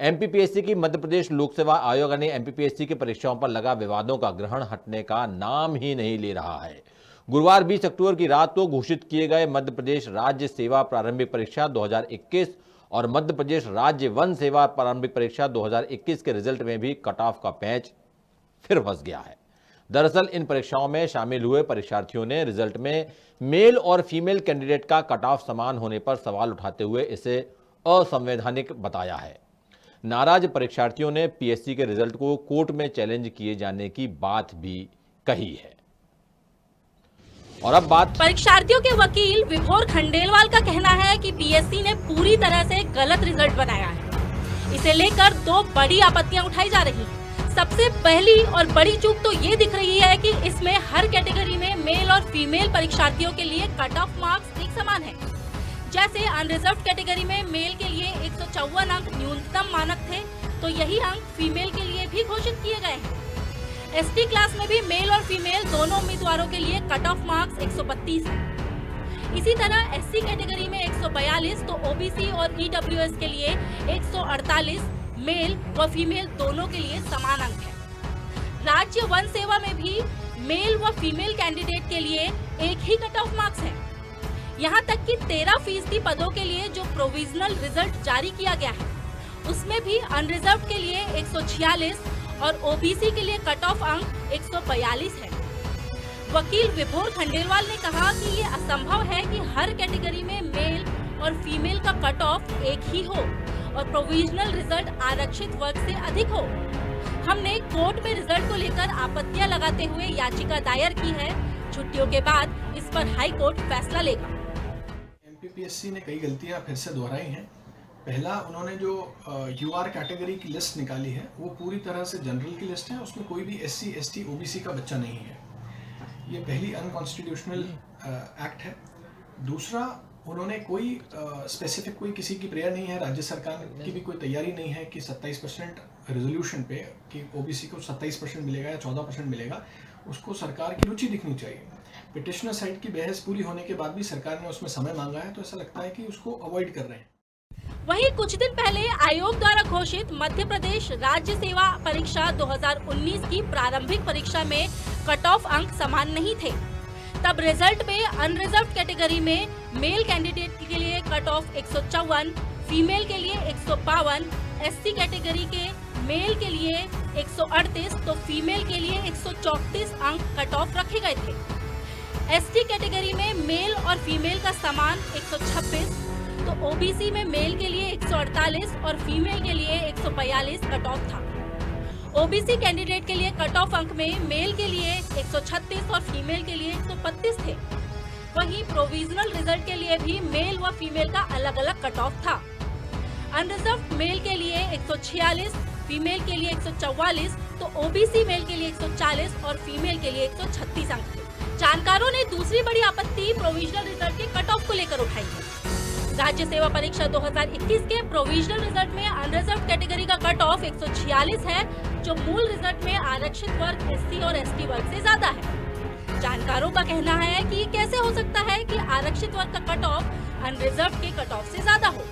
MPPSC की मध्य प्रदेश लोक सेवा आयोग ने एमपीपीएससी की परीक्षाओं पर लगा विवादों का ग्रहण हटने का नाम ही नहीं ले रहा है। गुरुवार 20 अक्टूबर की रात को घोषित किए गए मध्य प्रदेश राज्य सेवा प्रारंभिक परीक्षा 2021 और मध्य प्रदेश राज्य वन सेवा प्रारंभिक परीक्षा 2021 के रिजल्ट में भी कट ऑफ का पैंच फिर फंस गया है। दरअसल इन परीक्षाओं में शामिल हुए परीक्षार्थियों ने रिजल्ट में मेल और फीमेल कैंडिडेट का कट ऑफ समान होने पर सवाल उठाते हुए इसे असंवैधानिक बताया है। नाराज परीक्षार्थियों ने पीएससी के रिजल्ट को कोर्ट में चैलेंज किए जाने की बात भी कही है। और अब बात परीक्षार्थियों के वकील विभोर खंडेलवाल का कहना है कि पीएससी ने पूरी तरह से गलत रिजल्ट बनाया है। इसे लेकर दो बड़ी आपत्तियां उठाई जा रही हैं। सबसे पहली और बड़ी चूक तो ये दिख रही है कि इसमें हर कैटेगरी में मेल और फीमेल परीक्षार्थियों के लिए कट ऑफ मार्क्स एक समान है। जैसे अनरिजर्व कैटेगरी में मेल के लिए 154 अंक न्यूनतम मानक थे, तो यही अंक फीमेल के लिए भी घोषित किए गए हैं। एसटी क्लास में भी मेल और फीमेल दोनों उम्मीदवारों के लिए कट ऑफ मार्क्स 132 है। इसी तरह एससी कैटेगरी में 142 तो ओबीसी और ईडब्ल्यूएस के लिए 148 मेल व फीमेल दोनों के लिए समान अंक है। राज्य वन सेवा में भी मेल व फीमेल कैंडिडेट के लिए एक ही कट ऑफ मार्क्स है। यहाँ तक कि 13% पदों के लिए जो प्रोविजनल रिजल्ट जारी किया गया है, उसमें भी अनरिजर्व के लिए 146 और ओबीसी के लिए कट ऑफ अंक 142 है। वकील विभोर खंडेलवाल ने कहा कि ये असंभव है कि हर कैटेगरी में मेल और फीमेल का कट ऑफ एक ही हो और प्रोविजनल रिजल्ट आरक्षित वर्ग से अधिक हो। हमने कोर्ट में रिजल्ट को लेकर आपत्तियां लगाते हुए याचिका दायर की है। छुट्टियों के बाद इस पर हाई कोर्ट फैसला लेगा। एमपीपीएससी ने कई गलतियां फिर से दोहराई हैं। पहला, उन्होंने जो यूआर कैटेगरी की लिस्ट निकाली है वो पूरी तरह से जनरल की लिस्ट है, उसमें कोई भी एससी, एसटी, ओबीसी का बच्चा नहीं है। ये पहली अनकॉन्स्टिट्यूशनल एक्ट है। दूसरा, उन्होंने कोई स्पेसिफिक कोई किसी की प्रेयर नहीं है, राज्य सरकार की भी कोई तैयारी नहीं है कि 27% रेजोल्यूशन पे कि ओबीसी को 27% मिलेगा या 14% मिलेगा। उसको सरकार की रुचि दिखनी चाहिए। पिटिशनर साइड की बहस पूरी होने के बाद भी सरकार ने उसमें समय मांगा है, तो ऐसा लगता है कि उसको अवॉइड कर रहे हैं। वहीं कुछ दिन पहले आयोग द्वारा घोषित मध्य प्रदेश राज्य सेवा परीक्षा 2019 की प्रारंभिक परीक्षा में कट ऑफ अंक समान नहीं थे। तब रिजल्ट में अनरिजर्व कैटेगरी में मेल कैंडिडेट के लिए कट ऑफ 154, फीमेल के लिए 152, एससी कैटेगरी के मेल के लिए 138 तो फीमेल के लिए 134 अंक कट ऑफ रखे गए थे। एसटी कैटेगरी में मेल और फीमेल का समान 126 तो ओबीसी में मेल के लिए 148 और फीमेल के लिए 142 कट ऑफ था। ओबीसी कैंडिडेट के लिए कट ऑफ अंक में मेल के लिए 136 और फीमेल के लिए 132 थे। वहीं प्रोविजनल रिजल्ट के लिए भी मेल व फीमेल का अलग अलग कट ऑफ था। अनरिजर्व मेल के लिए 146, फीमेल के लिए 144 तो ओबीसी मेल के लिए 140 और फीमेल के लिए 136 अंक थे। जानकारों ने दूसरी बड़ी आपत्ति प्रोविजनल रिजल्ट के कट ऑफ को लेकर उठाई है। राज्य सेवा परीक्षा 2021 के प्रोविजनल रिजल्ट में अनरिजर्व कैटेगरी का कट ऑफ 146 है, जो मूल रिजल्ट में आरक्षित वर्ग एससी और एसटी वर्ग से ज्यादा है। जानकारों का कहना है कि कैसे हो सकता है कि आरक्षित वर्ग का कट ऑफ अनरिजर्व के कट ऑफ से ज्यादा हो।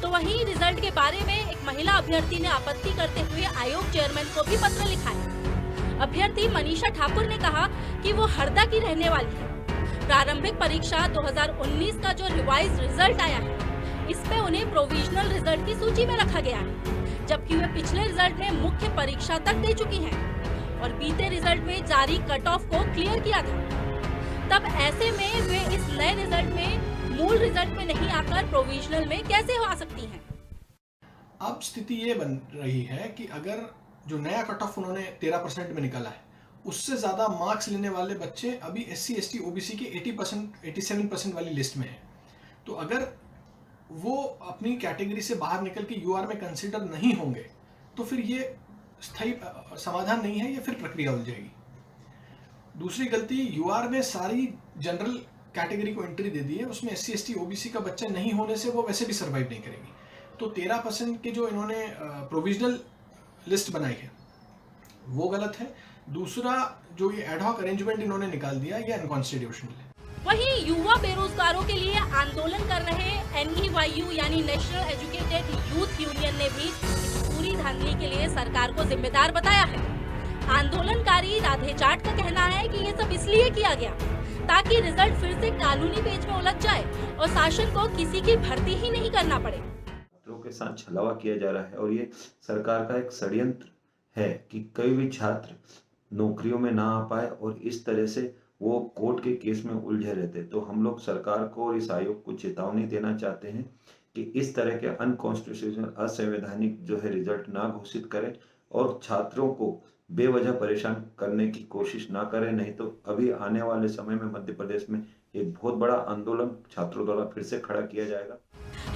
तो वहीं रिजल्ट के बारे में एक महिला अभ्यर्थी ने आपत्ति करते हुए आयोग चेयरमैन को भी पत्र लिखा है। अभ्यर्थी मनीषा ठाकुर ने कहा कि वो हरदा की रहने वाली है। प्रारंभिक परीक्षा 2019 का जो रिवाइज रिजल्ट आया है, इसमें उन्हें प्रोविजनल रिजल्ट की सूची में रखा गया है, जबकि वे पिछले रिजल्ट में मुख्य परीक्षा तक दे चुकी हैं और बीते रिजल्ट में जारी कट ऑफ को क्लियर किया था। तब ऐसे में वे इस नए रिजल्ट में मूल रिजल्ट में नहीं आकर प्रोविजनल में कैसे आ सकती हैं? अब स्थिति ये बन रही है कि अगर जो नया कट ऑफ उन्होंने 13% में निकाला है, उससे ज्यादा मार्क्स लेने वाले बच्चे अभी एससी, एसटी, ओबीसी के 80%, 87% वाली लिस्ट में है। तो अगर वो अपनी कैटेगरी से बाहर निकल के यूआर में कंसीडर नहीं होंगे, तो फिर ये स्थायी समाधान नहीं है, ये फिर प्रक्रिया उलझेगी। दूसरी गलती, यूआर में सारी जनरल कैटेगरी को एंट्री दे दी है, उसमें एससी, एसटी, ओबीसी का बच्चा नहीं होने से वो वैसे भी सर्वाइव नहीं करेगी। तो 13% के जो इन्होंने प्रोविजनल लिस्ट बनाई है वो गलत है। दूसरा, जो ये एडहॉक अरेंजमेंट इन्होंने निकाल दिया, ये अनकॉन्स्टिट्यूशनल है। वहीं युवा बेरोजगारों के लिए आंदोलन कर रहे NEYU यानी नेशनल एजुकेटेड यूथ यूनियन ने भी इस पूरी धांधली के लिए सरकार को जिम्मेदार बताया है। आंदोलनकारी राधे जाट का कहना है कि ये सब इसलिए किया गया ताकि रिजल्ट फिर से कानूनी पेच में उलझ जाए और शासन को किसी की भर्ती ही नहीं करना पड़े। छात्रों के साथ छलावा किया जा रहा है और ये सरकार का एक षड्यंत्र है कि कोई भी छात्र नौकरियों में ना आ पाए और इस तरह से वो कोर्ट के केस में उलझे रहते। तो हम लोग सरकार को और इस आयोग को चेतावनी देना चाहते हैं कि इस तरह के अनकॉन्स्टिट्यूशनल असंवैधानिक जो है रिजल्ट ना घोषित करें और छात्रों को बेवजह परेशान करने की कोशिश ना करें, नहीं तो अभी आने वाले समय में मध्य प्रदेश में एक बहुत बड़ा आंदोलन छात्रों द्वारा फिर से खड़ा किया जाएगा।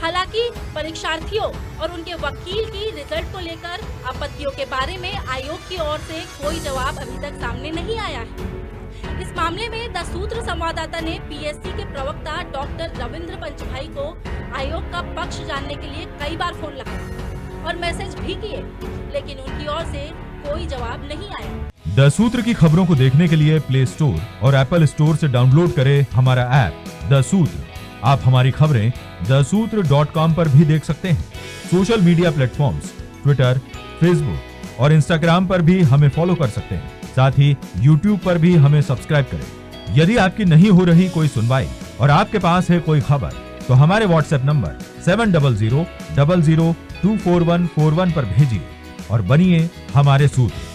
हालांकि परीक्षार्थियों और उनके वकील की रिजल्ट को लेकर आपत्तियों के बारे में आयोग की ओर से कोई जवाब अभी तक सामने नहीं आया है। इस मामले में द सूत्र संवाददाता ने पीएससी के प्रवक्ता डॉक्टर रविंद्र पंचभाई को आयोग का पक्ष जानने के लिए कई बार फोन लगाया और मैसेज भी किए, लेकिन उनकी ओर से कोई जवाब नहीं आया। द सूत्र की खबरों को देखने के लिए प्ले स्टोर और एप्पल स्टोर से डाउनलोड करें हमारा ऐप द सूत्र। आप हमारी खबरें thesutra.com पर भी देख सकते हैं। Social media platforms Twitter, Facebook और इंस्टाग्राम पर भी हमें फॉलो कर सकते हैं। साथ ही यूट्यूब पर भी हमें सब्सक्राइब करें। यदि आपकी नहीं हो रही कोई सुनवाई और आपके पास है कोई खबर तो हमारे व्हाट्सएप नंबर 700000244141 पर भेजिए और बनिए हमारे सूत्र।